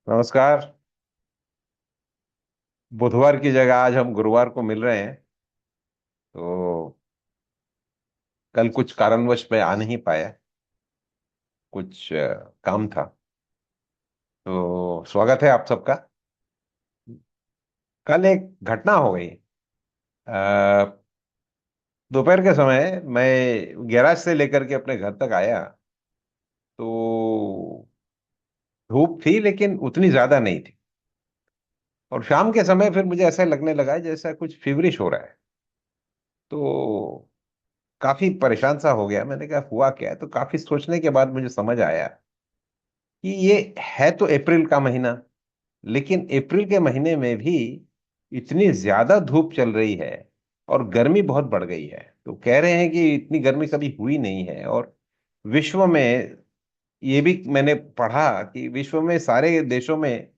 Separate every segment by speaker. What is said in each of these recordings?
Speaker 1: नमस्कार। बुधवार की जगह आज हम गुरुवार को मिल रहे हैं। तो कल कुछ कारणवश मैं आ नहीं पाया। कुछ काम था। तो स्वागत है आप सबका। कल एक घटना हो गई। अ, दोपहर के समय मैं गैराज से लेकर के अपने घर तक आया। तो धूप थी लेकिन उतनी ज्यादा नहीं थी। और शाम के समय फिर मुझे ऐसा लगने लगा जैसा कुछ फीवरिश हो रहा है। तो काफी परेशान सा हो गया। मैंने कहा हुआ क्या है। तो काफी सोचने के बाद मुझे समझ आया कि ये है तो अप्रैल का महीना। लेकिन अप्रैल के महीने में भी इतनी ज्यादा धूप चल रही है और गर्मी बहुत बढ़ गई है। तो कह रहे हैं कि इतनी गर्मी कभी हुई नहीं है। और विश्व में ये भी मैंने पढ़ा कि विश्व में सारे देशों में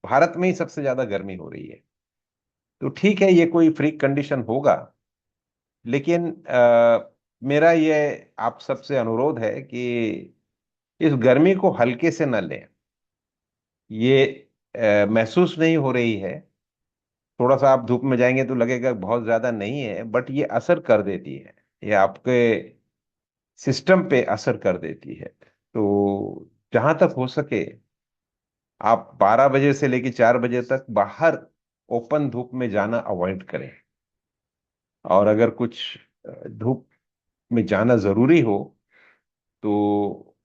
Speaker 1: भारत में ही सबसे ज्यादा गर्मी हो रही है। तो ठीक है, ये कोई फ्रीक कंडीशन होगा। लेकिन मेरा ये आप सबसे अनुरोध है कि इस गर्मी को हल्के से न लें। ये महसूस नहीं हो रही है। थोड़ा सा आप धूप में जाएंगे तो लगेगा बहुत ज्यादा नहीं है, बट ये असर कर देती है। ये आपके सिस्टम पे असर कर देती है। तो जहां तक हो सके आप 12 बजे से लेकर 4 बजे तक बाहर ओपन धूप में जाना अवॉइड करें। और अगर कुछ धूप में जाना जरूरी हो तो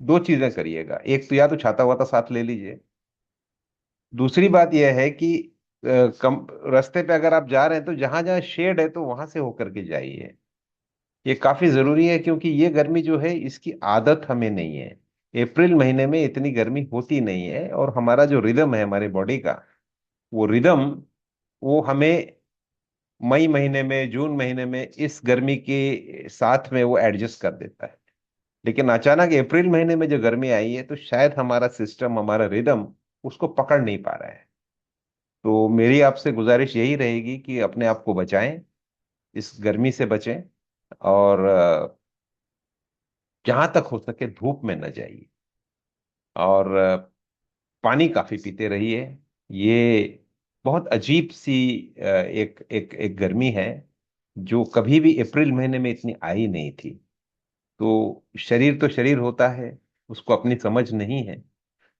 Speaker 1: दो चीजें करिएगा। एक तो या तो छाता वाता साथ ले लीजिए। दूसरी बात यह है कि कम रास्ते पे अगर आप जा रहे हैं तो जहां जहां शेड है तो वहां से होकर के जाइए। ये काफी जरूरी है क्योंकि ये गर्मी जो है इसकी आदत हमें नहीं है। अप्रैल महीने में इतनी गर्मी होती नहीं है और हमारा जो रिदम है हमारे बॉडी का, वो रिदम वो हमें मई महीने में जून महीने में इस गर्मी के साथ में वो एडजस्ट कर देता है। लेकिन अचानक अप्रैल महीने में जो गर्मी आई है तो शायद हमारा सिस्टम हमारा रिदम उसको पकड़ नहीं पा रहा है। तो मेरी आपसे गुजारिश यही रहेगी कि अपने आप को बचाएं, इस गर्मी से बचें। और जहां तक हो सके धूप में न जाइए। और पानी काफी पीते रहिए। ये बहुत अजीब सी एक एक एक गर्मी है जो कभी भी अप्रैल महीने में इतनी आई नहीं थी। तो शरीर तो शरीर होता है, उसको अपनी समझ नहीं है।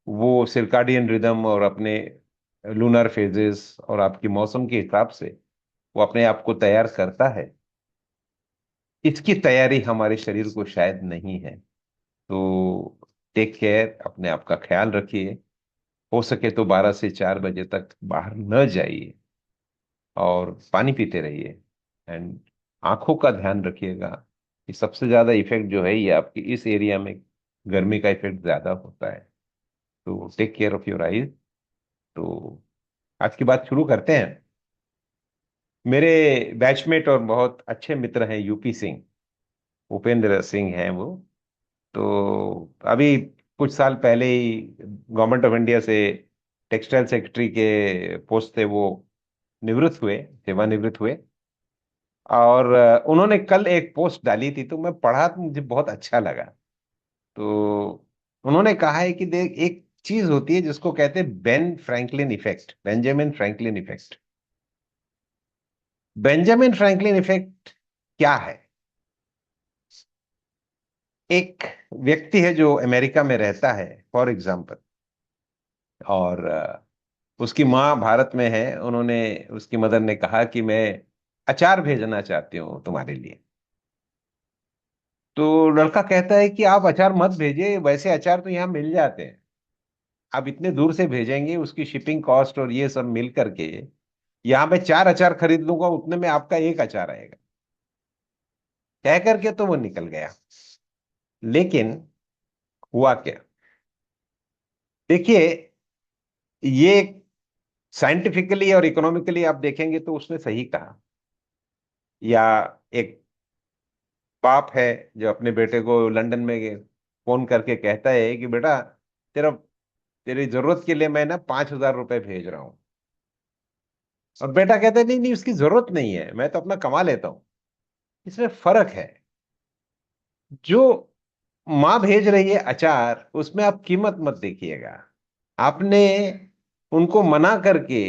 Speaker 1: वो सिरकाडियन रिदम और अपने लूनर फेजेस और आपकी मौसम के हिसाब से वो अपने आप को तैयार करता है। इसकी तैयारी हमारे शरीर को शायद नहीं है। तो टेक केयर, अपने आप का ख्याल रखिए। हो सके तो 12 से 4 बजे तक बाहर न जाइए और पानी पीते रहिए। एंड आंखों का ध्यान रखिएगा कि सबसे ज्यादा इफेक्ट जो है ये आपकी इस एरिया में गर्मी का इफेक्ट ज्यादा होता है। तो take care of your eyes. तो आज की बात शुरू करते हैं। मेरे बैचमेट और बहुत अच्छे मित्र हैं यूपी सिंह, उपेंद्र सिंह हैं वो। तो अभी कुछ साल पहले ही गवर्नमेंट ऑफ इंडिया से टेक्सटाइल सेक्रेटरी के पोस्ट से वो निवृत्त हुए, सेवानिवृत्त हुए। और उन्होंने कल एक पोस्ट डाली थी तो मैं पढ़ा तो मुझे बहुत अच्छा लगा। तो उन्होंने कहा है कि देख, एक चीज होती है जिसको कहते हैं Ben Franklin effect, Benjamin Franklin effect. Benjamin Franklin effect क्या है? एक व्यक्ति है जो अमेरिका में रहता है फॉर एग्जाम्पल, और उसकी माँ भारत में है। उन्होंने उसकी मदर ने कहा कि मैं अचार भेजना चाहती हूँ तुम्हारे लिए। तो लड़का कहता है कि आप अचार मत भेजिए, वैसे अचार तो यहाँ मिल जाते हैं। आप इतने दूर से भेजेंगे, उसकी शिपिंग कॉस्ट और ये सब मिल करके यहाँ पे 4 अचार खरीद लूंगा, उतने में आपका एक अचार आएगा। कह करके तो वो निकल गया। लेकिन हुआ क्या? देखिए, ये साइंटिफिकली और इकोनॉमिकली आप देखेंगे तो उसने सही कहा। या एक बाप है जो अपने बेटे को लंदन में फोन करके कहता है कि बेटा, तेरा तेरी जरूरत के लिए मैं ना 5,000 रुपए भेज रहा हूं। और बेटा कहता है नहीं नहीं, उसकी जरूरत नहीं है, मैं तो अपना कमा लेता हूं। इसमें फर्क है। जो माँ भेज रही है अचार, उसमें आप कीमत मत देखिएगा। आपने उनको मना करके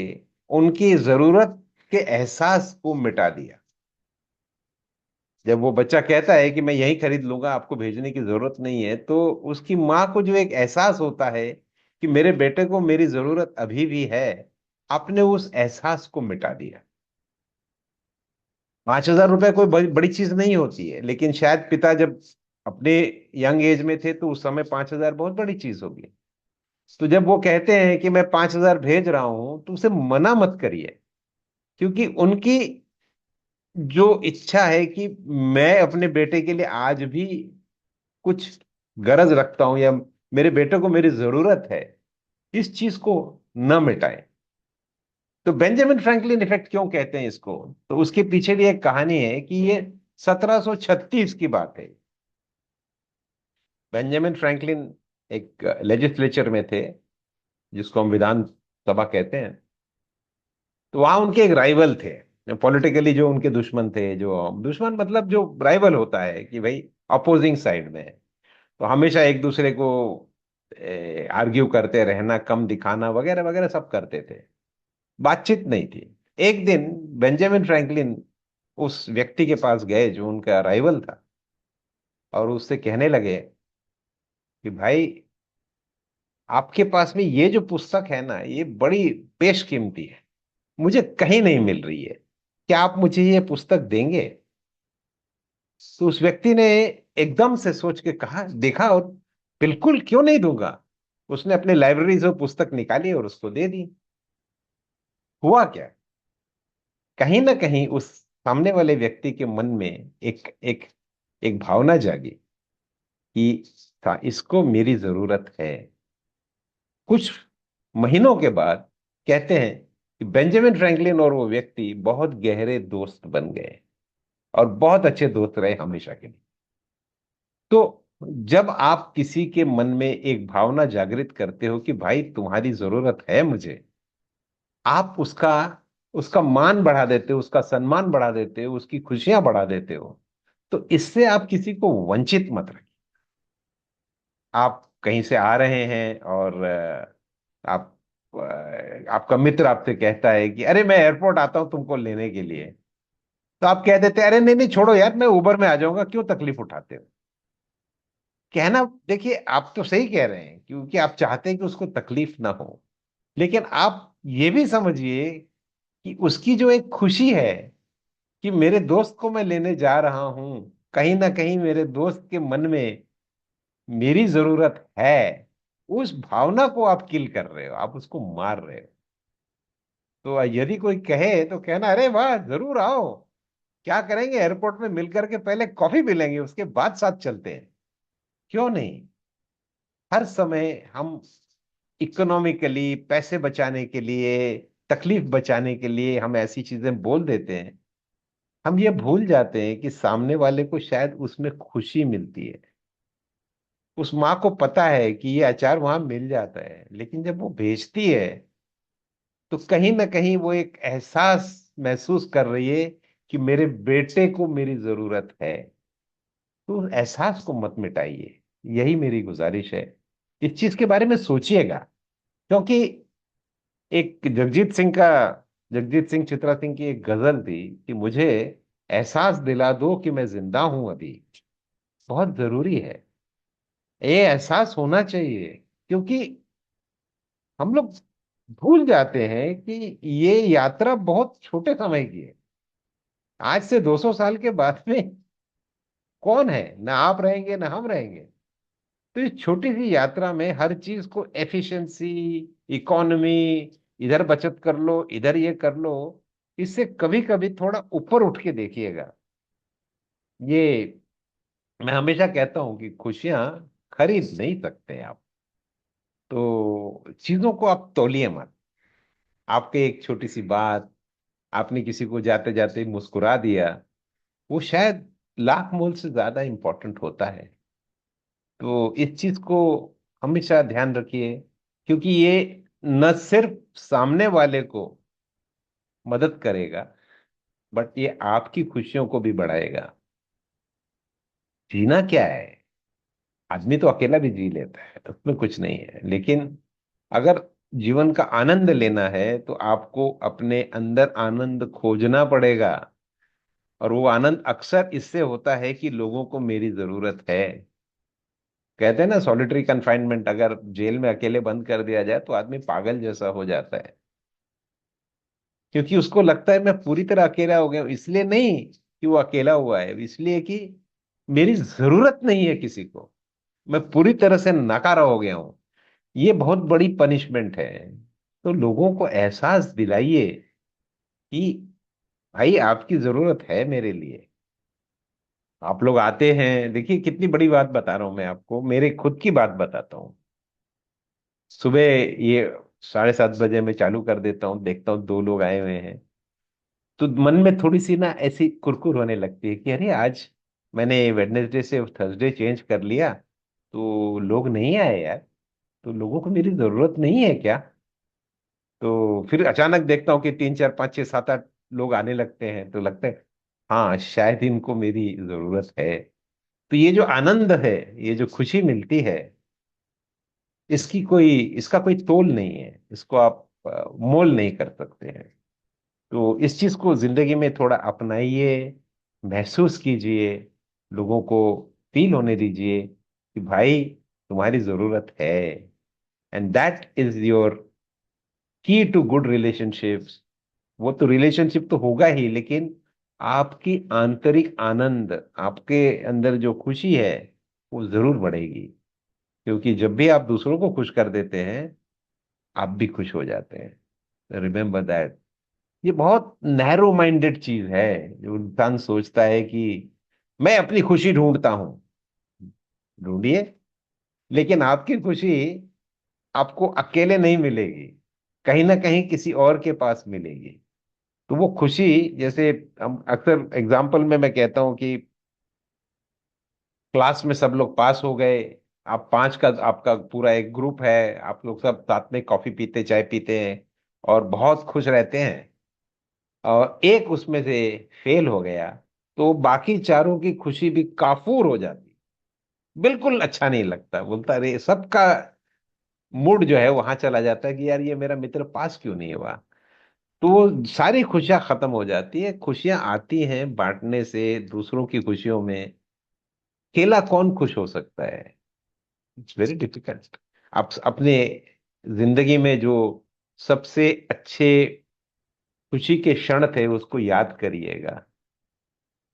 Speaker 1: उनकी जरूरत के एहसास को मिटा दिया। जब वो बच्चा कहता है कि मैं यही खरीद लूंगा, आपको भेजने की जरूरत नहीं है, तो उसकी माँ को जो एक एहसास होता है कि मेरे बेटे को मेरी जरूरत अभी भी है, आपने उस एहसास को मिटा दिया। 5,000 रुपये कोई बड़ी चीज नहीं होती है, लेकिन शायद पिता जब अपने यंग एज में थे तो उस समय 5,000 बहुत बड़ी चीज होगी। तो जब वो कहते हैं कि मैं 5,000 भेज रहा हूं, तो उसे मना मत करिए, क्योंकि उनकी जो इच्छा है कि मैं अपने बेटे के लिए आज भी कुछ गरज रखता हूं, या मेरे बेटे को मेरी जरूरत है, इस चीज को न मिटाएं। तो बेंजामिन फ्रैंकलिन इफेक्ट क्यों कहते हैं इसको? तो उसके पीछे भी एक कहानी है कि ये 1736 की बात है। बेंजामिन फ्रैंकलिन एक लेजिस्लेचर में थे, जिसको हम विधान सभा कहते हैं। तो वहां उनके एक राइवल थे पॉलिटिकली, जो उनके दुश्मन थे, जो दुश्मन मतलब जो राइवल होता है कि भाई अपोजिंग साइड में है। तो हमेशा एक दूसरे को आर्ग्यू करते रहना, कम दिखाना वगैरह वगैरह सब करते थे, बातचीत नहीं थी। एक दिन बेंजामिन फ्रैंकलिन उस व्यक्ति के पास गए जो उनका राइवल था, और उससे कहने लगे कि भाई, आपके पास में ये जो पुस्तक है ना, ये बड़ी बेशकीमती है, मुझे कहीं नहीं मिल रही है, क्या आप मुझे ये पुस्तक देंगे? तो उस व्यक्ति ने एकदम से सोच के कहा, देखा, और बिल्कुल, क्यों नहीं दूंगा। उसने अपने लाइब्रेरी से वो पुस्तक निकाली और उसको दे दी। हुआ क्या, कहीं ना कहीं उस सामने वाले व्यक्ति के मन में एक एक एक भावना जागी कि इसको मेरी जरूरत है। कुछ महीनों के बाद कहते हैं कि बेंजामिन फ्रैंकलिन और वो व्यक्ति बहुत गहरे दोस्त बन गए, और बहुत अच्छे दोस्त रहे हमेशा के लिए। तो जब आप किसी के मन में एक भावना जागृत करते हो कि भाई तुम्हारी जरूरत है मुझे, आप उसका उसका मान बढ़ा देते हो, उसका सम्मान बढ़ा देते हो, उसकी खुशियां बढ़ा देते हो। तो इससे आप किसी को वंचित मत रखिए। आप कहीं से आ रहे हैं और आप आपका मित्र आपसे कहता है कि अरे मैं एयरपोर्ट आता हूं तुमको लेने के लिए। तो आप कह देते हैं, अरे नहीं नहीं छोड़ो यार, मैं उबर में आ जाऊंगा, क्यों तकलीफ उठाते हो। कहना, देखिए आप तो सही कह रहे हैं, क्योंकि आप चाहते हैं कि उसको तकलीफ ना हो, लेकिन आप ये भी समझिए कि उसकी जो एक खुशी है कि मेरे दोस्त को मैं लेने जा रहा हूं, कहीं ना कहीं मेरे दोस्त के मन में मेरी जरूरत है, उस भावना को आप किल कर रहे हो, आप उसको मार रहे हो। तो यदि कोई कहे तो कहना, अरे वाह जरूर आओ, क्या करेंगे, एयरपोर्ट में मिल करके पहले कॉफी पी लेंगे, उसके बाद साथ चलते हैं। क्यों नहीं? हर समय हम इकोनॉमिकली पैसे बचाने के लिए, तकलीफ बचाने के लिए हम ऐसी चीजें बोल देते हैं। हम ये भूल जाते हैं कि सामने वाले को शायद उसमें खुशी मिलती है। उस माँ को पता है कि ये अचार वहां मिल जाता है, लेकिन जब वो भेजती है तो कहीं ना कहीं वो एक एहसास महसूस कर रही है कि मेरे बेटे को मेरी जरूरत है। तो उस एहसास को मत मिटाइए, यही मेरी गुजारिश है। इस चीज के बारे में सोचिएगा, क्योंकि एक जगजीत सिंह चित्रा सिंह की एक गजल थी कि मुझे एहसास दिला दो कि मैं जिंदा हूं अभी। बहुत जरूरी है, ये एहसास होना चाहिए, क्योंकि हम लोग भूल जाते हैं कि ये यात्रा बहुत छोटे समय की है। आज से 200 साल के बाद में कौन है, ना आप रहेंगे ना हम रहेंगे। तो इस छोटी सी यात्रा में हर चीज को एफिशिएंसी, इकोनॉमी, इधर बचत कर लो, इधर ये कर लो, इससे कभी कभी थोड़ा ऊपर उठ के देखिएगा। ये मैं हमेशा कहता हूं कि खुशियां खरीद नहीं सकते आप। तो चीजों को आप तौलिए मत। आपके एक छोटी सी बात, आपने किसी को जाते जाते मुस्कुरा दिया, वो शायद लाख मोल से ज्यादा इंपॉर्टेंट होता है। तो इस चीज को हमेशा ध्यान रखिए, क्योंकि ये न सिर्फ सामने वाले को मदद करेगा, बट ये आपकी खुशियों को भी बढ़ाएगा। जीना क्या है, आदमी तो अकेला भी जी लेता है, उसमें कुछ नहीं है, लेकिन अगर जीवन का आनंद लेना है तो आपको अपने अंदर आनंद खोजना पड़ेगा। और वो आनंद अक्सर इससे होता है कि लोगों को मेरी जरूरत है। कहते हैं ना, सॉलिटरी कन्फाइनमेंट, अगर जेल में अकेले बंद कर दिया जाए तो आदमी पागल जैसा हो जाता है। क्योंकि उसको लगता है मैं पूरी तरह अकेला हो गया हूं। इसलिए नहीं कि वो अकेला हुआ है, इसलिए कि मेरी जरूरत नहीं है किसी को, मैं पूरी तरह से नकारा हो गया हूं। ये बहुत बड़ी पनिशमेंट है। तो लोगों को एहसास दिलाइए कि भाई आपकी जरूरत है मेरे लिए। आप लोग आते हैं, देखिए कितनी बड़ी बात बता रहा हूं मैं आपको, मेरे खुद की बात बताता हूँ। सुबह ये 7:30 बजे मैं चालू कर देता हूँ, देखता हूँ 2 लोग आए हुए हैं, तो मन में थोड़ी सी ना ऐसी कुरकुर होने लगती है कि अरे आज मैंने वेडनेसडे से थर्सडे चेंज कर लिया तो लोग नहीं आए यार। तो लोगों को मेरी जरूरत नहीं है क्या? तो फिर अचानक देखता हूँ कि 3 4 5 6 7 8 लोग आने लगते हैं, तो लगता है हाँ शायद इनको मेरी जरूरत है। तो ये जो आनंद है, ये जो खुशी मिलती है, इसका कोई तोल नहीं है, इसको आप मोल नहीं कर सकते हैं। तो इस चीज को जिंदगी में थोड़ा अपनाइए, महसूस कीजिए, लोगों को फील होने दीजिए कि भाई तुम्हारी जरूरत है। एंड दैट इज योर की टू गुड रिलेशनशिप्स। वो तो रिलेशनशिप तो होगा ही, लेकिन आपकी आंतरिक आनंद, आपके अंदर जो खुशी है वो जरूर बढ़ेगी। क्योंकि जब भी आप दूसरों को खुश कर देते हैं, आप भी खुश हो जाते हैं। Remember that. ये बहुत नैरो माइंडेड चीज है, जो इंसान सोचता है कि मैं अपनी खुशी ढूंढता हूं। ढूंढिए, लेकिन आपकी खुशी आपको अकेले नहीं मिलेगी, कहीं ना कहीं किसी और के पास मिलेगी। तो वो खुशी, जैसे हम अक्सर एग्जाम्पल में मैं कहता हूँ कि क्लास में सब लोग पास हो गए, आप पांच का आपका पूरा एक ग्रुप है, आप लोग सब साथ में कॉफी पीते, चाय पीते हैं और बहुत खुश रहते हैं, और एक उसमें से फेल हो गया, तो बाकी चारों की खुशी भी काफूर हो जाती। बिल्कुल अच्छा नहीं लगता, बोलता अरे सबका मूड जो है वहां चला जाता है कि यार ये मेरा मित्र पास क्यों नहीं हुआ। तो वो सारी खुशियां खत्म हो जाती है। खुशियां आती हैं बांटने से, दूसरों की खुशियों में। अकेला कौन खुश हो सकता है? It's very difficult. आप अपने जिंदगी में जो सबसे अच्छे खुशी के क्षण थे उसको याद करिएगा।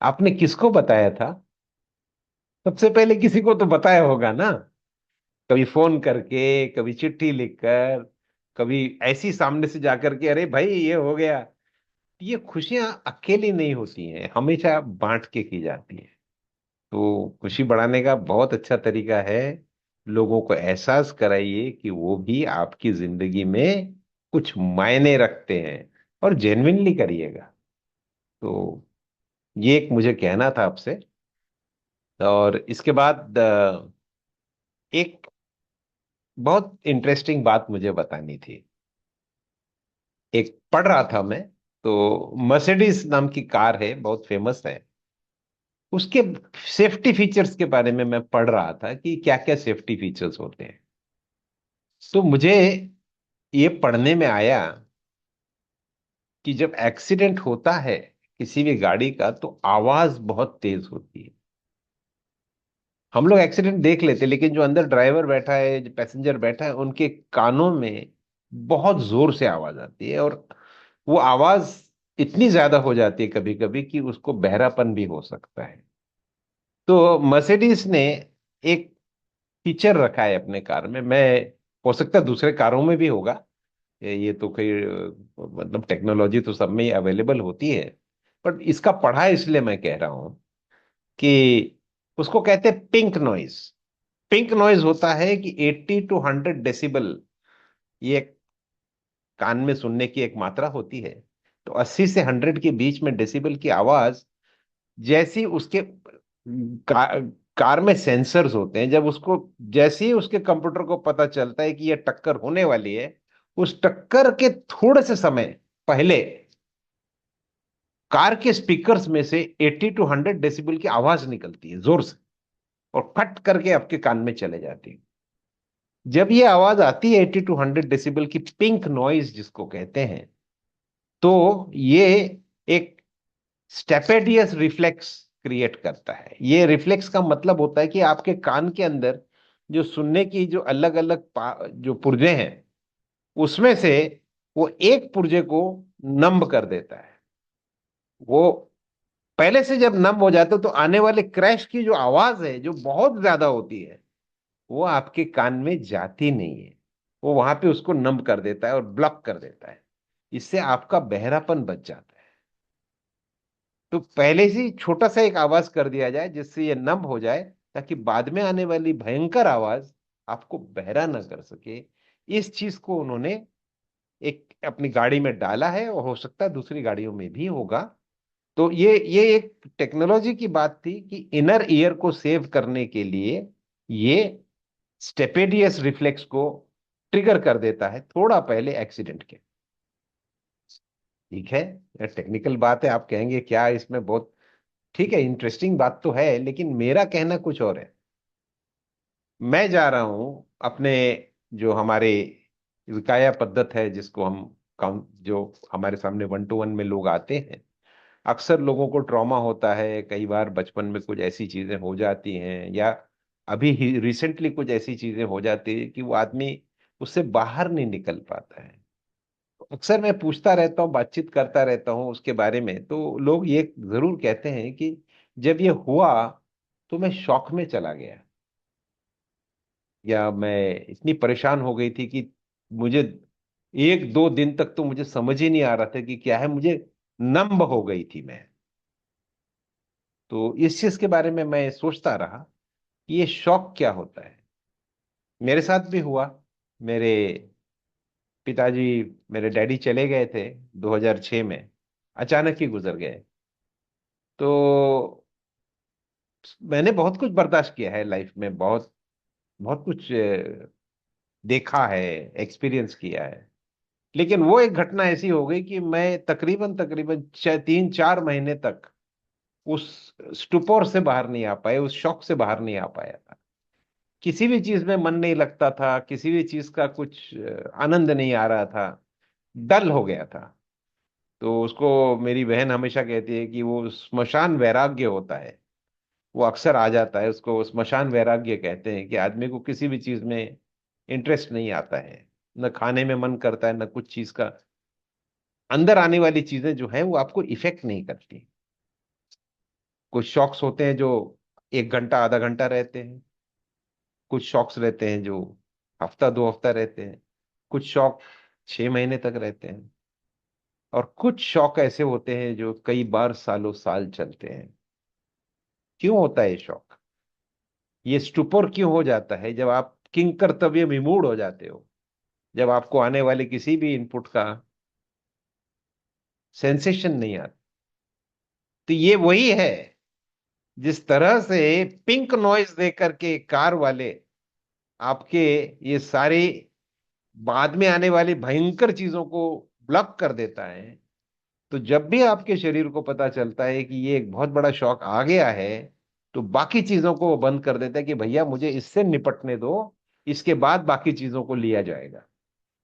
Speaker 1: आपने किसको बताया था? सबसे पहले किसी को तो बताया होगा ना, कभी फोन करके, कभी चिट्ठी लिखकर, कभी ऐसी सामने से जाकर के अरे भाई ये हो गया। ये खुशियां अकेली नहीं होती हैं, हमेशा बांट के की जाती हैं। तो खुशी बढ़ाने का बहुत अच्छा तरीका है, लोगों को एहसास कराइए कि वो भी आपकी जिंदगी में कुछ मायने रखते हैं, और जेन्युइनली करिएगा। तो ये एक मुझे कहना था आपसे। और इसके बाद एक बहुत इंटरेस्टिंग बात मुझे बतानी थी। एक पढ़ रहा था मैं, तो मर्सिडीज नाम की कार है, बहुत फेमस है। उसके सेफ्टी फीचर्स के बारे में मैं पढ़ रहा था कि क्या क्या सेफ्टी फीचर्स होते हैं। तो मुझे ये पढ़ने में आया कि जब एक्सीडेंट होता है किसी भी गाड़ी का, तो आवाज बहुत तेज होती है। हम लोग एक्सीडेंट देख लेते, लेकिन जो अंदर ड्राइवर बैठा है, जो पैसेंजर बैठा है, उनके कानों में बहुत जोर से आवाज आती है। और वो आवाज इतनी ज्यादा हो जाती है कभी कभी कि उसको बहरापन भी हो सकता है। तो मर्सिडीज ने एक फीचर रखा है अपने कार में। मैं, हो सकता है दूसरे कारों में भी होगा, ये तो कोई मतलब टेक्नोलॉजी तो सब में अवेलेबल होती है, बट इसका पढ़ा इसलिए मैं कह रहा हूं कि उसको कहते हैं पिंक नॉइज। पिंक नॉइज होता है कि 80 to 100 डेसिबल, ये कान में सुनने की एक मात्रा होती है। तो 80 से 100 के बीच में डेसिबल की आवाज, जैसी उसके कार में सेंसर्स होते हैं, जब उसको, जैसे ही उसके कंप्यूटर को पता चलता है कि यह टक्कर होने वाली है, उस टक्कर के थोड़े से समय पहले कार के स्पीकर्स में से 80 to 100 डेसिबल की आवाज निकलती है जोर से, और फट करके आपके कान में चले जाती है। जब ये आवाज आती है 80 to 100 डेसिबल की, पिंक नॉइज जिसको कहते हैं, तो ये एक स्टेपेडियस रिफ्लेक्स क्रिएट करता है। ये रिफ्लेक्स का मतलब होता है कि आपके कान के अंदर जो सुनने की जो अलग अलग जो पुर्जे हैं, उसमें से वो एक पुर्जे को नंब कर देता है। वो पहले से जब नम हो जाते हो तो आने वाले क्रैश की जो आवाज है, जो बहुत ज्यादा होती है, वो आपके कान में जाती नहीं है। वो वहां पे उसको नम कर देता है और ब्लॉक कर देता है। इससे आपका बहरापन बच जाता है। तो पहले से ही छोटा सा एक आवाज कर दिया जाए जिससे ये नम हो जाए, ताकि बाद में आने वाली भयंकर आवाज आपको बहरा ना कर सके। इस चीज को उन्होंने एक अपनी गाड़ी में डाला है, और हो सकता है दूसरी गाड़ियों में भी होगा। तो ये एक टेक्नोलॉजी की बात थी कि इनर ईयर को सेव करने के लिए ये स्टेपेडियस रिफ्लेक्स को ट्रिगर कर देता है थोड़ा पहले एक्सीडेंट के। ठीक है, टेक्निकल बात है, आप कहेंगे क्या इसमें, बहुत ठीक है, इंटरेस्टिंग बात तो है, लेकिन मेरा कहना कुछ और है। मैं जा रहा हूं अपने, जो हमारे विकाया पद्धत है जिसको हम काउंट, जो हमारे सामने 1 to 1 में लोग आते हैं, अक्सर लोगों को ट्रॉमा होता है, कई बार बचपन में कुछ ऐसी चीजें हो जाती हैं, या अभी ही रिसेंटली कुछ ऐसी चीजें हो जाती है कि वो आदमी उससे बाहर नहीं निकल पाता है। तो अक्सर मैं पूछता रहता हूँ, बातचीत करता रहता हूँ उसके बारे में, तो लोग ये जरूर कहते हैं कि जब ये हुआ तो मैं शॉक में चला गया, या मैं इतनी परेशान हो गई थी कि मुझे 1 2 दिन तक तो मुझे समझ ही नहीं आ रहा था कि क्या है, मुझे नंब हो गई थी मैं। तो इस चीज के बारे में मैं सोचता रहा कि ये शौक क्या होता है। मेरे साथ भी हुआ। मेरे पिताजी, मेरे डैडी चले गए थे 2006 में, अचानक ही गुजर गए। तो मैंने बहुत कुछ बर्दाश्त किया है लाइफ में, बहुत बहुत कुछ देखा है, एक्सपीरियंस किया है। लेकिन वो एक घटना ऐसी हो गई कि मैं तकरीबन तकरीबन 3 4 महीने तक उस स्टुपोर से बाहर नहीं आ पाए, उस शौक से बाहर नहीं आ पाया था। किसी भी चीज में मन नहीं लगता था, किसी भी चीज का कुछ आनंद नहीं आ रहा था, डल हो गया था। तो उसको मेरी बहन हमेशा कहती है कि वो स्मशान वैराग्य होता है, वो अक्सर आ जाता है। उसको स्मशान वैराग्य कहते हैं कि आदमी को किसी भी चीज में इंटरेस्ट नहीं आता है, न खाने में मन करता है, न कुछ चीज का, अंदर आने वाली चीजें जो है वो आपको इफेक्ट नहीं करती। कुछ शौक्स होते हैं जो 1 घंटा आधा घंटा रहते हैं, कुछ शौक्स रहते हैं जो हफ्ता 2 हफ्ता रहते हैं, कुछ शौक 6 महीने तक रहते हैं, और कुछ शौक ऐसे होते हैं जो कई बार सालों साल चलते हैं। क्यों होता है ये शौक? ये स्टुपर क्यों हो जाता है जब आप किंग कर्तव्य विमूढ़ हो जाते हो, जब आपको आने वाले किसी भी इनपुट का सेंसेशन नहीं आता? तो ये वही है, जिस तरह से पिंक नॉइज दे करके कार वाले आपके ये सारे बाद में आने वाली भयंकर चीजों को ब्लॉक कर देता है। तो जब भी आपके शरीर को पता चलता है कि ये एक बहुत बड़ा शौक आ गया है, तो बाकी चीजों को वो बंद कर देता है कि भैया मुझे इससे निपटने दो, इसके बाद बाकी चीजों को लिया जाएगा।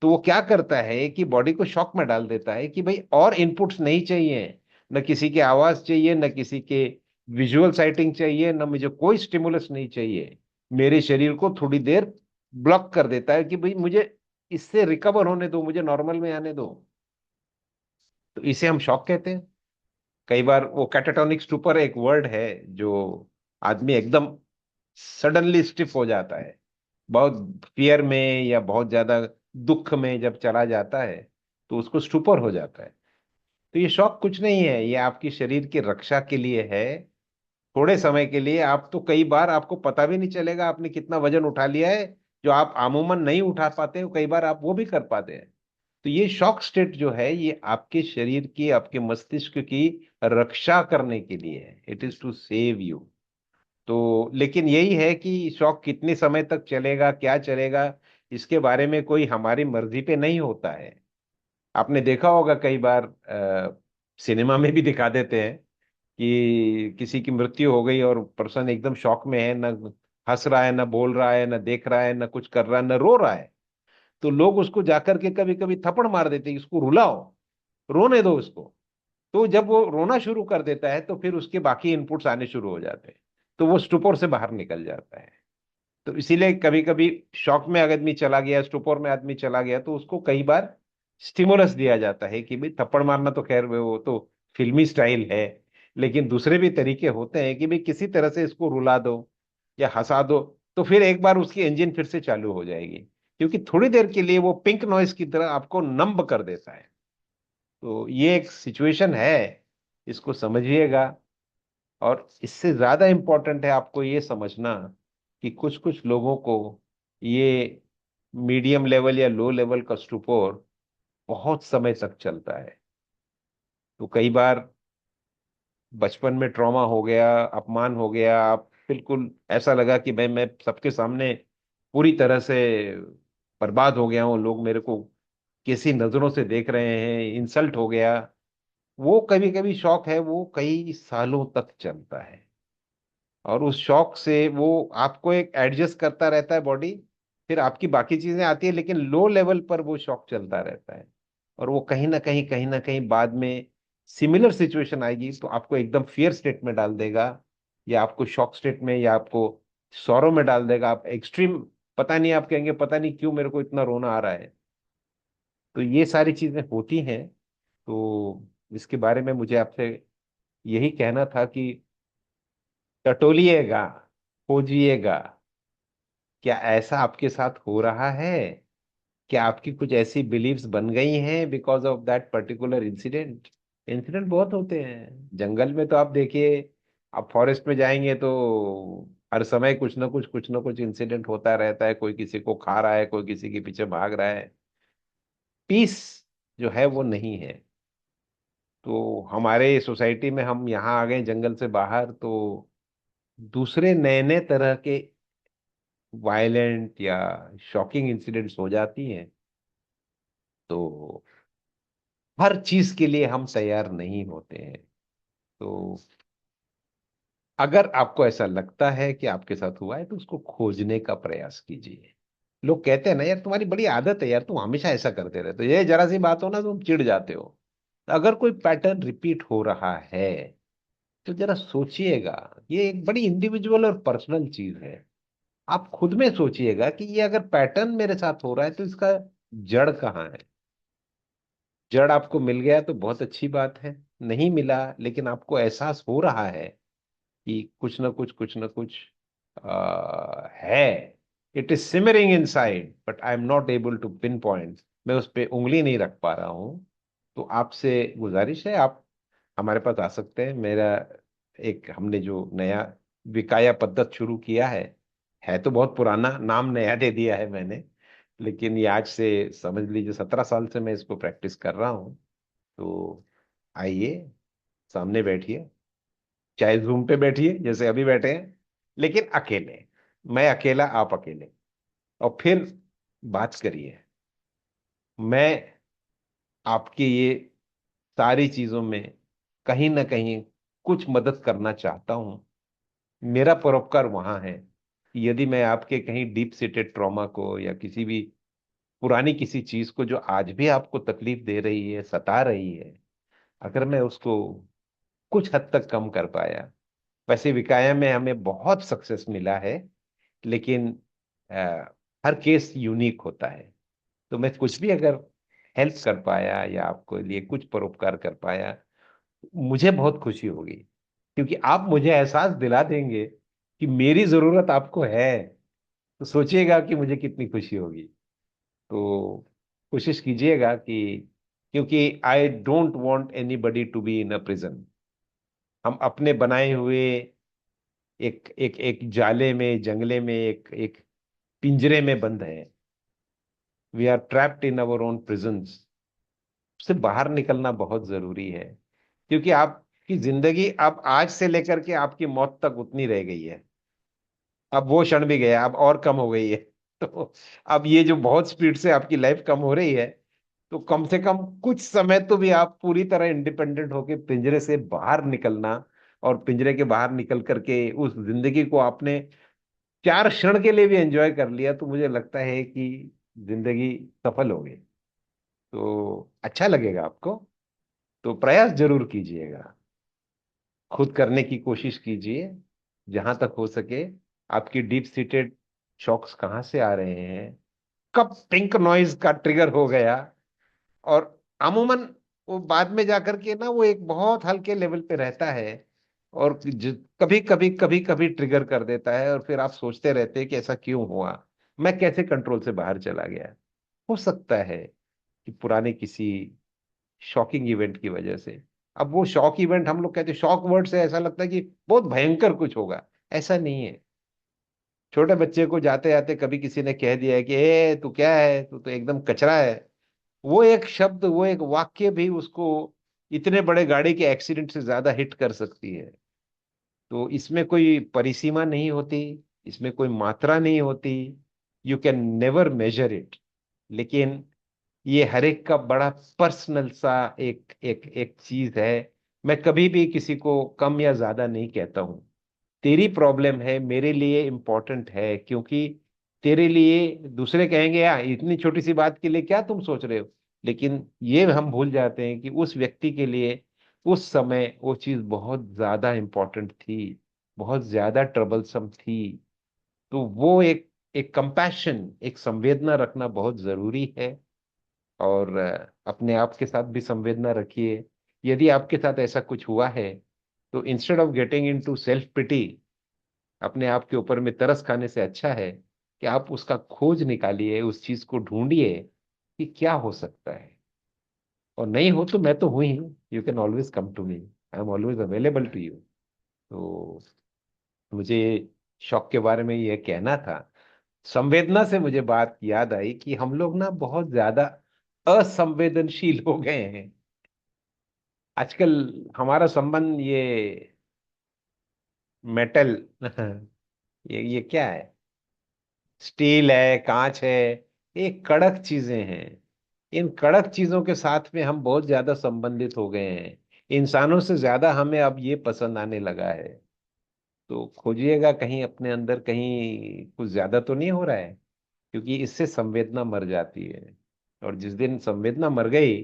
Speaker 1: तो वो क्या करता है कि बॉडी को शॉक में डाल देता है कि भाई और इनपुट्स नहीं चाहिए, न किसी की आवाज चाहिए, न किसी के विजुअल साइटिंग चाहिए, न मुझे कोई स्टिमुलस नहीं चाहिए। मेरे शरीर को थोड़ी देर ब्लॉक कर देता है कि भाई मुझे इससे रिकवर होने दो, मुझे नॉर्मल में आने दो। तो इसे हम शॉक कहते हैं। कई बार वो कैटाटोनिक स्टूपर एक वर्ड है, जो आदमी एकदम सडनली स्टिफ हो जाता है, बहुत फियर में या बहुत ज्यादा दुख में जब चला जाता है, तो उसको स्टूपर हो जाता है। तो ये शौक कुछ नहीं है, ये आपकी शरीर की रक्षा के लिए है। थोड़े समय के लिए, आप तो कई बार आपको पता भी नहीं चलेगा आपने कितना वजन उठा लिया है, जो आप अमूमन नहीं उठा पाते हो, कई बार आप वो भी कर पाते हैं। तो ये शॉक स्टेट जो है, ये आपके शरीर की, आपके मस्तिष्क की रक्षा करने के लिए है। It is to save you. तो लेकिन यही है कि शौक कितने समय तक चलेगा, क्या चलेगा, इसके बारे में कोई हमारी मर्जी पे नहीं होता है। आपने देखा होगा कई बार सिनेमा में भी दिखा देते हैं कि किसी की मृत्यु हो गई और पर्सन एकदम शॉक में है, न हंस रहा है, ना बोल रहा है, ना देख रहा है, ना कुछ कर रहा है, ना रो रहा है, तो लोग उसको जाकर के कभी कभी थप्पड़ मार देते हैं, इसको रुलाओ, रोने दो उसको। तो जब वो रोना शुरू कर देता है तो फिर उसके बाकी इनपुट्स आने शुरू हो जाते हैं, तो वो स्टुपोर से बाहर निकल जाता है। तो इसीलिए कभी कभी शॉक में अगर आदमी चला गया, स्टुपोर में आदमी चला गया, तो उसको कई बार स्टिमुलस दिया जाता है कि भाई थप्पड़ मारना तो खैर वो तो फिल्मी स्टाइल है, लेकिन दूसरे भी तरीके होते हैं कि भाई किसी तरह से इसको रुला दो या हंसा दो, तो फिर एक बार उसकी इंजन फिर से चालू हो जाएगी, क्योंकि थोड़ी देर के लिए वो पिंक नॉइज की तरह आपको नंब कर देता है। तो ये एक सिचुएशन है, इसको समझिएगा। और इससे ज्यादा इंपॉर्टेंट है आपको ये समझना कि कुछ कुछ लोगों को ये मीडियम लेवल या लो लेवल का स्टुपोर बहुत समय तक चलता है। तो कई बार बचपन में ट्रॉमा हो गया, अपमान हो गया, आप बिल्कुल ऐसा लगा कि भाई मैं सबके सामने पूरी तरह से बर्बाद हो गया हूँ, लोग मेरे को कैसी नजरों से देख रहे हैं, इंसल्ट हो गया। वो कभी कभी शौक है, वो कई सालों तक चलता है, और उस शौक से वो आपको एक एडजस्ट करता रहता है बॉडी, फिर आपकी बाकी चीजें आती है, लेकिन लो लेवल पर वो शौक चलता रहता है। और वो कहीं ना कहीं बाद में सिमिलर सिचुएशन आएगी तो आपको एकदम फियर स्टेट में डाल देगा, या आपको शॉक स्टेट में, या आपको सौरों में डाल देगा, आप एक्सट्रीम, पता नहीं, आप कहेंगे पता नहीं क्यों मेरे को इतना रोना आ रहा है। तो ये सारी चीजें होती हैं। तो इसके बारे में मुझे आपसे यही कहना था कि टटोलिएगा, खोजिएगा, क्या ऐसा आपके साथ हो रहा है, क्या आपकी कुछ ऐसी बिलीव्स बन गई हैं because of that particular incident. Incident बहुत होते हैं जंगल में, तो आप देखिए, आप फॉरेस्ट में जाएंगे तो हर समय कुछ ना कुछ इंसिडेंट होता रहता है, कोई किसी को खा रहा है, कोई किसी के पीछे भाग रहा है। पीस जो है वो नहीं है। तो हमारे सोसाइटी में हम यहाँ आ गए जंगल से बाहर, तो दूसरे नए नए तरह के वायलेंट या शॉकिंग इंसिडेंट्स हो जाती हैं। तो हर चीज के लिए हम तैयार नहीं होते हैं। तो अगर आपको ऐसा लगता है कि आपके साथ हुआ है तो उसको खोजने का प्रयास कीजिए। लोग कहते हैं ना, यार तुम्हारी बड़ी आदत है यार, तुम हमेशा ऐसा करते रहते हो, ये जरा सी बात हो ना तुम चिढ़ जाते हो। तो अगर कोई पैटर्न रिपीट हो रहा है तो जरा सोचिएगा, ये एक बड़ी इंडिविजुअल और पर्सनल चीज है। आप खुद में सोचिएगा कि ये अगर पैटर्न मेरे साथ हो रहा है तो इसका जड़ कहाँ है। जड़ आपको मिल गया तो बहुत अच्छी बात है, नहीं मिला लेकिन आपको एहसास हो रहा है कि कुछ ना कुछ है, it is simmering inside but I am not able to pinpoint, मैं उस पर उंगली नहीं रख पा रहा हूं। तो आपसे गुजारिश है, आप हमारे पास आ सकते हैं। मेरा एक, हमने जो नया विकाया पद्धत शुरू किया है तो बहुत पुराना, नाम नया दे दिया है मैंने, लेकिन ये आज से समझ लीजिए 17 साल से मैं इसको प्रैक्टिस कर रहा हूँ। तो आइए, सामने बैठिए, चाहे जूम पे बैठिए जैसे अभी बैठे हैं, लेकिन अकेले, मैं अकेला आप अकेले, और फिर बात करिए। मैं आपकी ये सारी चीजों में कहीं ना कहीं कुछ मदद करना चाहता हूं। मेरा परोपकार वहां है कि यदि मैं आपके कहीं डीप सीटेड ट्रॉमा को या किसी भी पुरानी किसी चीज को जो आज भी आपको तकलीफ दे रही है, सता रही है, अगर मैं उसको कुछ हद तक कम कर पाया। वैसे विकाया में हमें बहुत सक्सेस मिला है, लेकिन अ, हर केस यूनिक होता है। तो मैं कुछ भी अगर हेल्प कर पाया या आपको लिए कुछ परोपकार कर पाया, मुझे बहुत खुशी होगी, क्योंकि आप मुझे एहसास दिला देंगे कि मेरी जरूरत आपको है। तो सोचिएगा कि मुझे कितनी खुशी होगी। तो कोशिश कीजिएगा कि, क्योंकि I don't want anybody to be in a prison. हम अपने बनाए हुए एक एक एक जाले में, जंगले में, एक एक पिंजरे में बंद है। We are trapped in our own prisons. से बाहर निकलना बहुत जरूरी है, क्योंकि आपकी जिंदगी अब आज से लेकर के आपकी मौत तक उतनी रह गई है। अब वो क्षण भी गया, अब और कम हो गई है। तो अब ये जो बहुत स्पीड से आपकी लाइफ कम हो रही है, तो कम से कम कुछ समय तो भी आप पूरी तरह इंडिपेंडेंट होके पिंजरे से बाहर निकलना, और पिंजरे के बाहर निकल करके उस जिंदगी को आपने 4 क्षण के लिए भी एंजॉय कर लिया तो मुझे लगता है कि जिंदगी सफल हो गई। तो अच्छा लगेगा आपको, तो प्रयास जरूर कीजिएगा, खुद करने की कोशिश कीजिए जहां तक हो सके। आपकी डीप सीटेड शॉक्स कहाँ से आ रहे हैं, कब पिंक नॉइज का ट्रिगर हो गया, और अमूमन वो बाद में जाकर के ना वो एक बहुत हल्के लेवल पे रहता है, और कभी कभी कभी कभी ट्रिगर कर देता है, और फिर आप सोचते रहते हैं कि ऐसा क्यों हुआ, मैं कैसे कंट्रोल से बाहर चला गया। हो सकता है कि पुराने किसी शॉकिंग इवेंट की वजह से। अब वो शॉक इवेंट, हम लोग कहते हैं शॉक वर्ड से ऐसा लगता है कि बहुत भयंकर कुछ होगा, ऐसा नहीं है। छोटे बच्चे को जाते जाते कभी किसी ने कह दिया है कि ए तू क्या है, तू तो एकदम कचरा है, वो एक शब्द, वो एक वाक्य भी उसको इतने बड़े गाड़ी के एक्सीडेंट से ज्यादा हिट कर सकती है। तो इसमें कोई परिसीमा नहीं होती, इसमें कोई मात्रा नहीं होती, you can never measure it. लेकिन ये हर एक का बड़ा पर्सनल सा एक एक एक चीज है। मैं कभी भी किसी को कम या ज्यादा नहीं कहता हूं। तेरी प्रॉब्लम है मेरे लिए इम्पोर्टेंट है, क्योंकि तेरे लिए दूसरे कहेंगे यार इतनी छोटी सी बात के लिए क्या तुम सोच रहे हो, लेकिन ये हम भूल जाते हैं कि उस व्यक्ति के लिए उस समय वो चीज बहुत ज्यादा इम्पोर्टेंट थी, बहुत ज्यादा ट्रबलसम थी। तो वो एक एक कंपैशन, एक संवेदना रखना बहुत जरूरी है। और अपने आप के साथ भी संवेदना रखिए। यदि आपके साथ ऐसा कुछ हुआ है तो instead of getting into self pity, अपने आप के ऊपर में तरस खाने से अच्छा है कि आप उसका खोज निकालिए, उस चीज को ढूंढिए कि क्या हो सकता है। और नहीं हो तो मैं तो हूं ही, you can always come to me, I am always available to you. तो मुझे शौक के बारे में ये कहना था। संवेदना से मुझे बात याद आई कि हम लोग ना बहुत ज्यादा असंवेदनशील हो गए हैं आजकल। हमारा संबंध ये मेटल ये क्या है, स्टील है, कांच है, ये कड़क चीजें हैं। इन कड़क चीजों के साथ में हम बहुत ज्यादा संबंधित हो गए हैं। इंसानों से ज्यादा हमें अब ये पसंद आने लगा है। तो खोजिएगा कहीं अपने अंदर, कहीं कुछ ज्यादा तो नहीं हो रहा है, क्योंकि इससे संवेदना मर जाती है। और जिस दिन संवेदना मर गई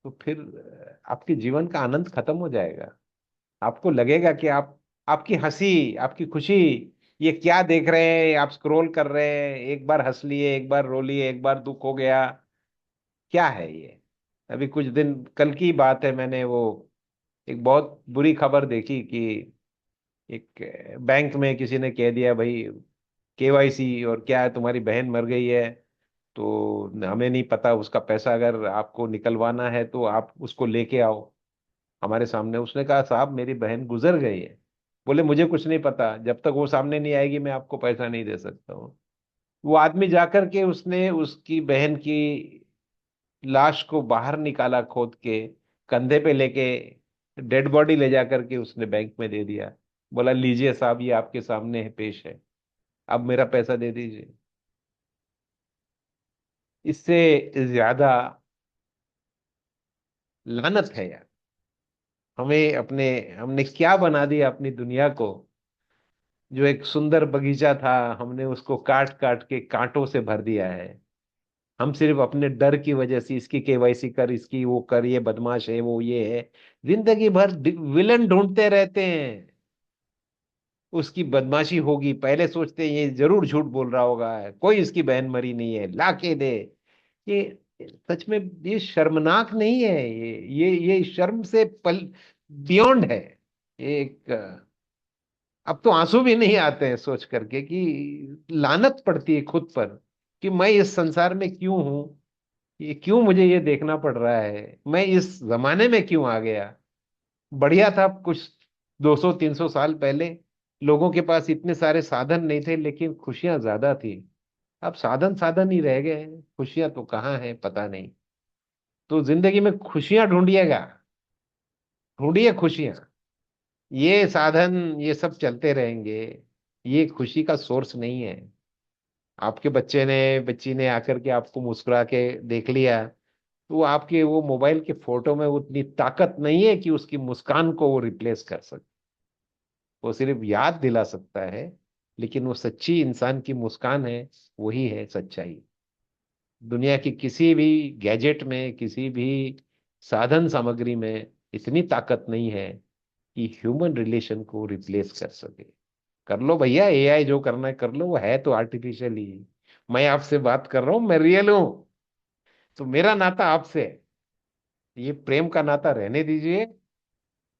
Speaker 1: तो फिर आपके जीवन का आनंद खत्म हो जाएगा। आपको लगेगा कि आप, आपकी हंसी, आपकी खुशी, ये क्या देख रहे हैं, आप स्क्रॉल कर रहे हैं, एक बार हंस लिए, एक बार रो लिए, एक बार दुख हो गया, क्या है ये। अभी कुछ दिन कल की बात है, मैंने वो एक बहुत बुरी खबर देखी कि एक बैंक में किसी ने कह दिया भाई केवाईसी, और क्या है तुम्हारी बहन मर गई है, तो हमें नहीं पता, उसका पैसा अगर आपको निकलवाना है तो आप उसको लेके आओ हमारे सामने। उसने कहा साहब मेरी बहन गुजर गई है। बोले मुझे कुछ नहीं पता, जब तक वो सामने नहीं आएगी मैं आपको पैसा नहीं दे सकता हूँ। वो आदमी जाकर के उसने उसकी बहन की लाश को बाहर निकाला खोद के, कंधे पे लेके डेड बॉडी ले जाकर के उसने बैंक में दे दिया। बोला लीजिए साहब ये आपके सामने है, पेश है, अब मेरा पैसा दे दीजिए। इससे ज्यादा लानत है यार। हमें अपने, हमने क्या बना दिया अपनी दुनिया को। जो एक सुंदर बगीचा था, हमने उसको काट काट के कांटों से भर दिया है। हम सिर्फ अपने डर की वजह से इसकी केवाईसी कर, इसकी वो कर, ये बदमाश है, वो ये है, जिंदगी भर विलन ढूंढते रहते हैं। उसकी बदमाशी होगी, पहले सोचते हैं ये जरूर झूठ बोल रहा होगा, कोई इसकी बहन मरी नहीं है, ला के दे। ये सच में ये शर्मनाक नहीं है, ये शर्म से पल बियॉन्ड है। एक अब तो आंसू भी नहीं आते हैं सोच करके कि लानत पड़ती है खुद पर कि मैं इस संसार में क्यों हूं, ये क्यों मुझे ये देखना पड़ रहा है, मैं इस जमाने में क्यों आ गया। बढ़िया था कुछ 200-300 साल पहले, लोगों के पास इतने सारे साधन नहीं थे लेकिन खुशियां ज्यादा थी। अब साधन साधन ही रह गए हैं, खुशियां तो कहाँ है पता नहीं। तो जिंदगी में खुशियां ढूंढिएगा, ढूंढिए खुशियां। ये साधन ये सब चलते रहेंगे, ये खुशी का सोर्स नहीं है। आपके बच्चे ने, बच्ची ने आकर के आपको मुस्कुरा के देख लिया, तो वो आपके वो मोबाइल के फोटो में उतनी ताकत नहीं है कि उसकी मुस्कान को वो रिप्लेस कर सके। वो सिर्फ याद दिला सकता है, लेकिन वो सच्ची इंसान की मुस्कान है, वही है सच्चाई। दुनिया की किसी भी गैजेट में, किसी भी साधन सामग्री में इतनी ताकत नहीं है कि ह्यूमन रिलेशन को रिप्लेस कर सके। कर लो भैया, एआई जो करना है कर लो, वो है तो आर्टिफिशियल ही। मैं आपसे बात कर रहा हूं, मैं रियल हूं। तो मेरा नाता आपसे है, ये प्रेम का नाता रहने दीजिए।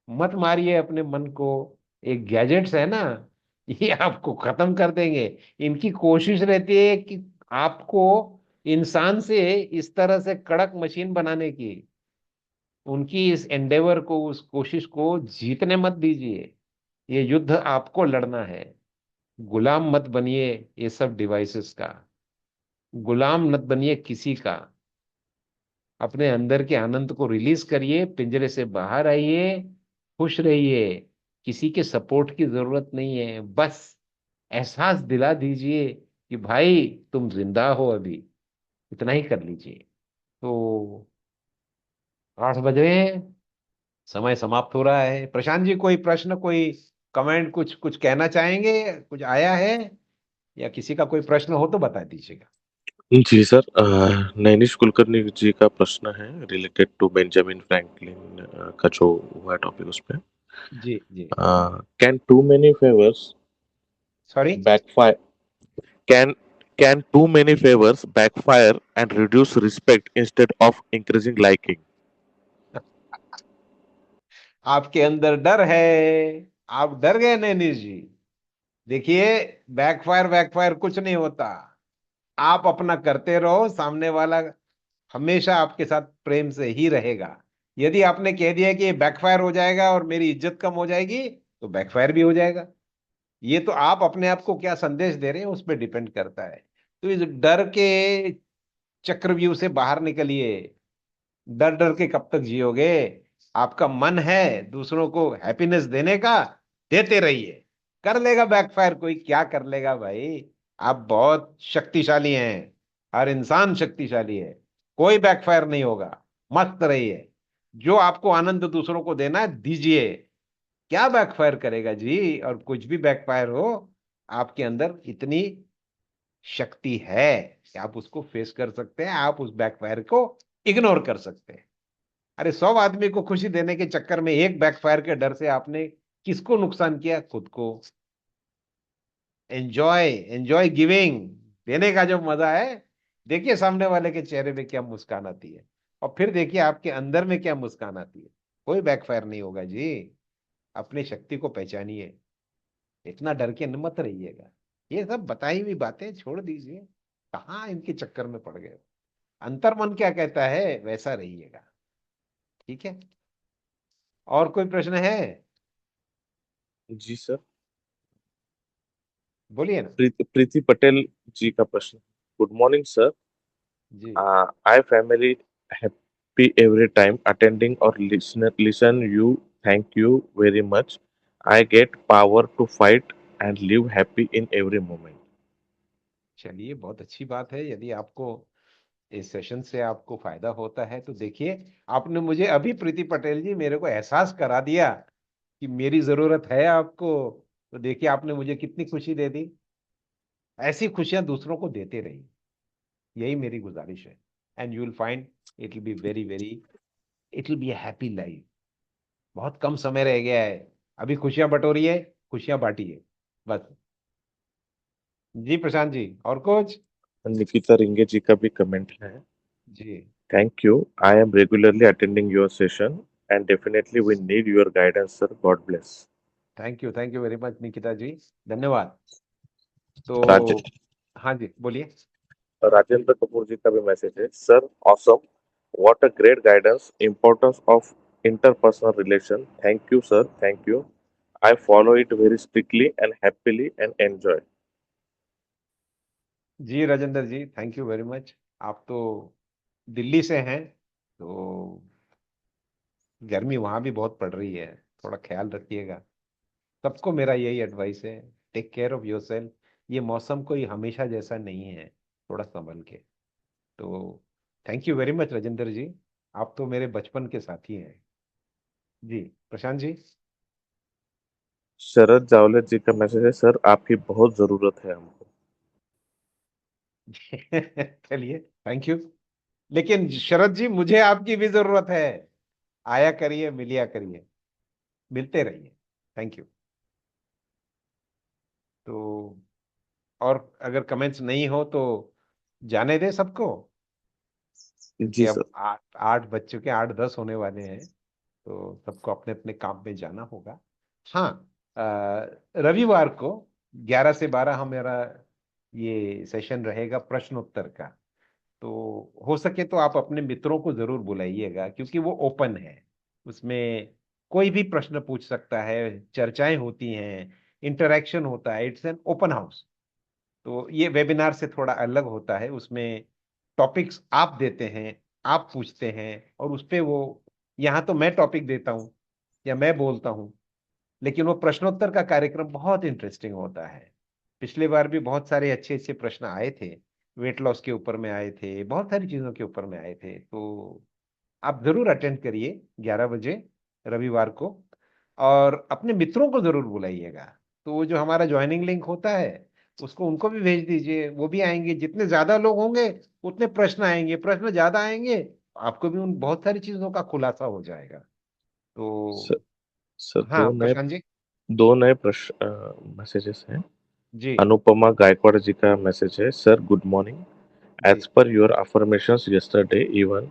Speaker 1: मत मारिए अपने मन को। एक गैजेट्स है ना, ये आपको खत्म कर देंगे। इनकी कोशिश रहती है कि आपको इंसान से इस तरह से कड़क मशीन बनाने की। उनकी इस एंडेवर को, उस कोशिश को जीतने मत दीजिए। ये युद्ध आपको लड़ना है। गुलाम मत बनिए ये सब डिवाइसेस का। गुलाम मत बनिए किसी का। अपने अंदर के आनंद को रिलीज करिए, पिंजरे से बाहर आइए, खुश रहिए। किसी के सपोर्ट की जरूरत नहीं है। बस एहसास दिला दीजिए कि भाई तुम जिंदा हो अभी। इतना ही कर लीजिए। तो 8 बज रहे हैं, समय समाप्त हो रहा है। प्रशांत जी, कोई प्रश्न, कोई कमेंट, कुछ कुछ कहना चाहेंगे? कुछ आया है या किसी का कोई प्रश्न हो तो बता दीजिएगा।
Speaker 2: जी सर, नैनिश कुलकर्णी जी का प्रश्न है रिलेटेड टू बेंजामिन फ्रैंकलिन का जो हुआ टॉपिक उस पे।
Speaker 1: जी जी।
Speaker 2: Can too many favours
Speaker 1: sorry.
Speaker 2: backfire can can too many favors backfire and reduce respect instead of increasing liking?
Speaker 1: आपके अंदर डर है, आप डर गए नैनी जी। देखिए, बैकफायर बैकफायर कुछ नहीं होता। आप अपना करते रहो, सामने वाला हमेशा आपके साथ प्रेम से ही रहेगा। यदि आपने कह दिया कि ये बैकफायर हो जाएगा और मेरी इज्जत कम हो जाएगी, तो बैकफायर भी हो जाएगा। ये तो आप अपने आप को क्या संदेश दे रहे हैं उस पर डिपेंड करता है। तो इस डर के चक्रव्यूह से बाहर निकलिए। डर डर के कब तक जियोगे? आपका मन है दूसरों को हैप्पीनेस देने का, देते रहिए। कर लेगा बैकफायर, कोई क्या कर लेगा भाई। आप बहुत शक्तिशाली हैं, हर इंसान शक्तिशाली है। कोई बैकफायर नहीं होगा। मस्त रहिए। जो आपको आनंद दूसरों को देना है दीजिए। क्या बैकफायर करेगा जी? और कुछ भी बैकफायर हो, आपके अंदर इतनी शक्ति है कि आप उसको फेस कर सकते हैं, आप उस बैकफायर को इग्नोर कर सकते हैं। अरे 100 आदमी को खुशी देने के चक्कर में एक बैकफायर के डर से आपने किसको नुकसान किया? खुद को। Enjoy, enjoy giving. देने का जो मजा है, देखिए सामने वाले के चेहरे पे क्या मुस्कान आती है, और फिर देखिए आपके अंदर में क्या मुस्कान आती है। कोई बैकफायर नहीं होगा जी। अपनी शक्ति को पहचानिए। इतना डर के मत रहिएगा। ये सब बताई हुई बातें छोड़ दीजिए। कहाँ इनके चक्कर में पड़ गए? अंतर मन क्या कहता है वैसा रहिएगा। ठीक है। और कोई प्रश्न है?
Speaker 2: जी सर,
Speaker 1: बोलिए ना।
Speaker 2: प्रीति पटेल जी का प्रश्न। Good morning sir,
Speaker 1: ji.
Speaker 2: I family happy every time attending or listen you. Thank you very much. I get power to fight and live happy in every moment.
Speaker 1: चलिए, बहुत अच्छी बात है। यदि आपको इस सेशन से आपको फायदा होता है तो देखिए, आपने मुझे अभी, प्रीति पटेल जी, मेरे को एहसास करा दिया कि मेरी जरूरत है आपको। तो देखिए आपने मुझे कितनी खुशी दे दी। ऐसी खुशियां दूसरों को देते रहिए। यही मेरी गुजारिश है। And you will find it will be very very, it will be a happy life. बहुत कम समय रह गया है। अभी खुशियां बटोरिए, खुशियां बांटिए। बस। जी प्रशांत जी, और कुछ?
Speaker 2: निकिता रिंगे जी का भी कमेंट है।
Speaker 1: जी।
Speaker 2: Thank you. I am regularly attending your session and definitely we need your guidance, sir. God bless.
Speaker 1: Thank you very much Nikita ji. धन्यवाद।
Speaker 2: राज
Speaker 1: तो हाँ जी, बोलिए।
Speaker 2: राजेंद्र कपूर जी का भी मैसेज है। Sir, awesome. What a great guidance. Importance of interpersonal relation. Thank you, sir. Thank you. I follow it very strictly and happily and enjoy.
Speaker 1: जी Rajendra ji, thank you very much. आप तो दिल्ली से हैं, तो गर्मी वहां भी बहुत पड़ रही है। थोड़ा ख्याल रखिएगा। सबको मेरा यही एडवाइस है, टेक केयर ऑफ योरसेल्फ। ये मौसम कोई हमेशा जैसा नहीं है, थोड़ा संभल के। तो thank you very much Rajendra ji. आप तो मेरे बचपन के साथी हैं। जी प्रशांत जी।
Speaker 2: शरद जावले जी का मैसेज है, सर आपकी बहुत जरूरत है हमको।
Speaker 1: चलिए, थैंक यू। लेकिन शरद जी, मुझे आपकी भी जरूरत है। आया करिए, मिलिया करिए, मिलते रहिए। Thank you. तो और अगर कमेंट्स नहीं हो तो जाने दे सबको, क्योंकि
Speaker 2: जी सर।
Speaker 1: अब 8 8 बज चुके हैं, 8 10 होने वाले हैं। तो सबको अपने अपने काम पे जाना होगा। हाँ, रविवार को 11 से 12 हमारा ये सेशन रहेगा प्रश्नोत्तर का। तो हो सके तो आप अपने मित्रों को जरूर बुलाइएगा, क्योंकि वो ओपन है। उसमें कोई भी प्रश्न पूछ सकता है, चर्चाएं होती हैं, इंटरेक्शन होता है। It's an open house. तो ये वेबिनार से थोड़ा अलग होता है। उसमें टॉपिक्स आप देते हैं, आप पूछते हैं, और उस पे वो, यहाँ तो मैं टॉपिक देता हूँ या मैं बोलता हूँ, लेकिन वो प्रश्नोत्तर का कार्यक्रम बहुत इंटरेस्टिंग होता है। पिछले बार भी बहुत सारे अच्छे अच्छे प्रश्न आए थे। वेट लॉस के ऊपर में आए थे, बहुत सारी चीजों के ऊपर में आए थे। तो आप जरूर अटेंड करिए 11 बजे रविवार को, और अपने मित्रों को जरूर बुलाइएगा। तो वो जो हमारा ज्वाइनिंग लिंक होता है, उसको उनको भी भेज दीजिए, वो भी आएंगे। जितने ज्यादा लोग होंगे उतने प्रश्न आएंगे, प्रश्न ज्यादा आएंगे, आपको भी उन बहुत सारी चीजों का खुलासा हो जाएगा।
Speaker 2: सर,
Speaker 1: तो
Speaker 2: सर
Speaker 1: हाँ, प्रशांत जी।
Speaker 2: दो नए प्रश्न मैसेजेस हैं।
Speaker 1: जी।
Speaker 2: अनुपमा गायकवाड़ जी का मैसेज है, सर गुड मॉर्निंग।
Speaker 1: जी।
Speaker 2: As per your affirmations yesterday, even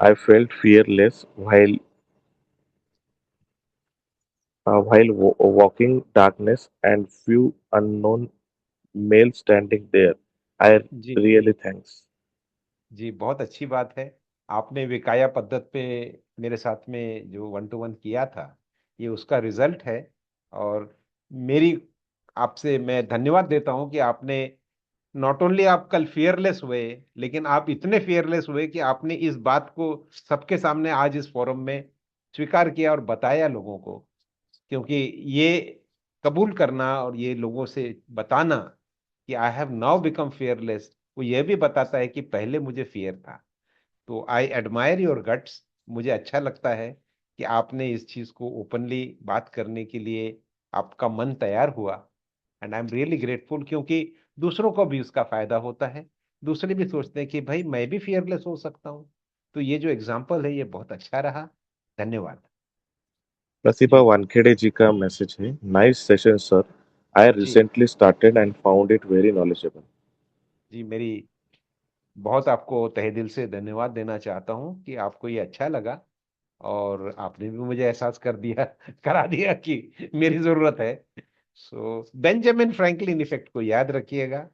Speaker 2: I felt fearless while walking darkness and few unknown males standing there. I
Speaker 1: जी।
Speaker 2: really thanks.
Speaker 1: जी, बहुत अच्छी बात है। आपने विकाया पद्धत पे मेरे साथ में जो 1 to 1 किया था, ये उसका रिजल्ट है। और मेरी आपसे मैं धन्यवाद देता हूं कि आपने, नॉट ओनली आप कल फियरलेस हुए, लेकिन आप इतने फियरलेस हुए कि आपने इस बात को सबके सामने आज इस फोरम में स्वीकार किया और बताया लोगों को। क्योंकि ये कबूल करना और ये लोगों से बताना कि I have now become fearless, वो ये भी बताता है कि पहले मुझे फियर था। तो आई एडमायर योर गट्स। मुझे अच्छा लगता है कि आपने इस चीज को ओपनली बात करने के लिए आपका मन तैयार हुआ। And I am really grateful, क्योंकि दूसरों को भी उसका फायदा होता है। दूसरे भी सोचते हैं कि भाई मैं भी फियरलेस हो सकता हूँ। तो ये जो एग्जाम्पल है, ये बहुत अच्छा रहा। धन्यवाद।
Speaker 2: प्रतिभा
Speaker 1: जी।
Speaker 2: वानखेड़े जी का मैसेज है, नाइस सेशन सर। I
Speaker 1: जी।
Speaker 2: recently started and found it very knowledgeable.
Speaker 1: जी, मेरी बहुत आपको तहे दिल से धन्यवाद देना चाहता हूँ कि आपको ये अच्छा लगा, और आपने भी मुझे एहसास कर दिया, करा दिया कि मेरी जरूरत है। सो बेंजामिन फ्रैंकलिन इफेक्ट को याद रखिएगा।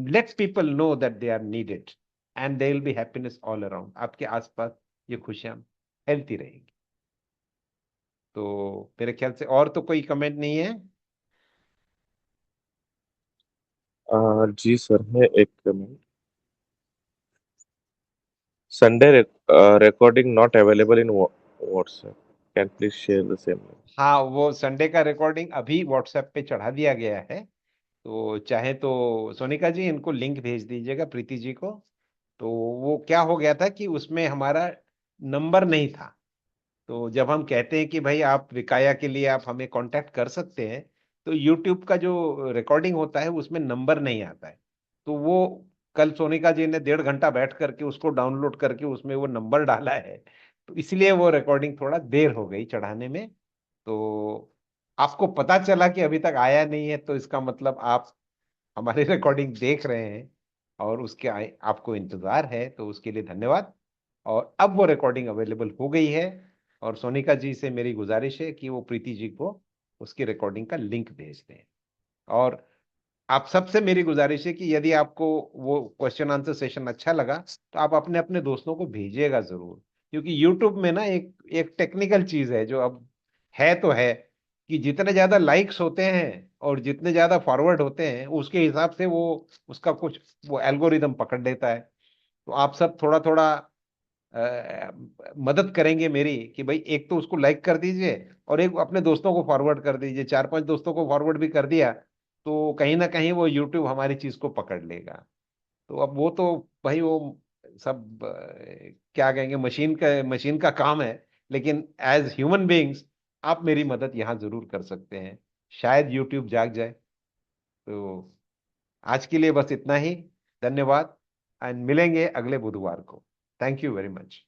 Speaker 1: Let's people know that they are needed, and they will be happiness all around. आपके आसपास ये खुशियां फैलती रहेंगी। तो मेरे ख्याल से और तो कोई कमेंट नहीं है।
Speaker 2: जी सर, है एक comment. Sunday recording not available in WhatsApp. Can please share the same link?
Speaker 1: हाँ, वो संडे का रिकॉर्डिंग अभी व्हाट्सएप पे चढ़ा दिया गया है। तो चाहे तो सोनिका जी इनको लिंक भेज दीजिएगा, प्रीति जी को। तो वो क्या हो गया था कि उसमें हमारा नंबर नहीं था। तो जब हम कहते हैं कि भाई आप विकाया के लिए आप हमें कांटेक्ट कर सकते हैं, तो यूट्यूब का जो रिकॉर्डिंग होता है उसमें नंबर नहीं आता है। तो वो कल सोनिका जी ने 1.5 घंटा बैठ करके उसको डाउनलोड करके उसमें वो नंबर डाला है। तो इसलिए वो रिकॉर्डिंग थोड़ा देर हो गई चढ़ाने में। तो आपको पता चला कि अभी तक आया नहीं है, तो इसका मतलब आप हमारी रिकॉर्डिंग देख रहे हैं, और उसके आपको इंतजार है, तो उसके लिए धन्यवाद। और अब वो रिकॉर्डिंग अवेलेबल हो गई है। और सोनिका जी से मेरी गुजारिश है कि वो प्रीति जी को उसकी रिकॉर्डिंग का लिंक भेज दें। और आप सबसे मेरी गुजारिश है कि यदि आपको वो क्वेश्चन आंसर सेशन अच्छा लगा, तो आप अपने अपने दोस्तों को भेजिएगा जरूर। क्योंकि यूट्यूब में ना एक एक टेक्निकल चीज है जो अब है तो है, कि जितने ज्यादा लाइक्स होते हैं और जितने ज्यादा फॉरवर्ड होते हैं, उसके हिसाब से वो उसका कुछ वो एल्गोरिदम पकड़ लेता है। तो आप सब थोड़ा थोड़ा मदद करेंगे मेरी, कि भाई एक तो उसको लाइक कर दीजिए, और एक अपने दोस्तों को फॉरवर्ड कर दीजिए। 4 5 दोस्तों को फॉरवर्ड भी कर दिया, तो कहीं ना कहीं वो यूट्यूब हमारी चीज को पकड़ लेगा। तो अब वो तो भाई वो सब क्या कहेंगे, मशीन का काम है। लेकिन एज ह्यूमन बीइंग्स आप मेरी मदद यहाँ जरूर कर सकते हैं। शायद यूट्यूब जाग जाए। तो आज के लिए बस इतना ही। धन्यवाद। एंड मिलेंगे अगले बुधवार को। Thank you very much.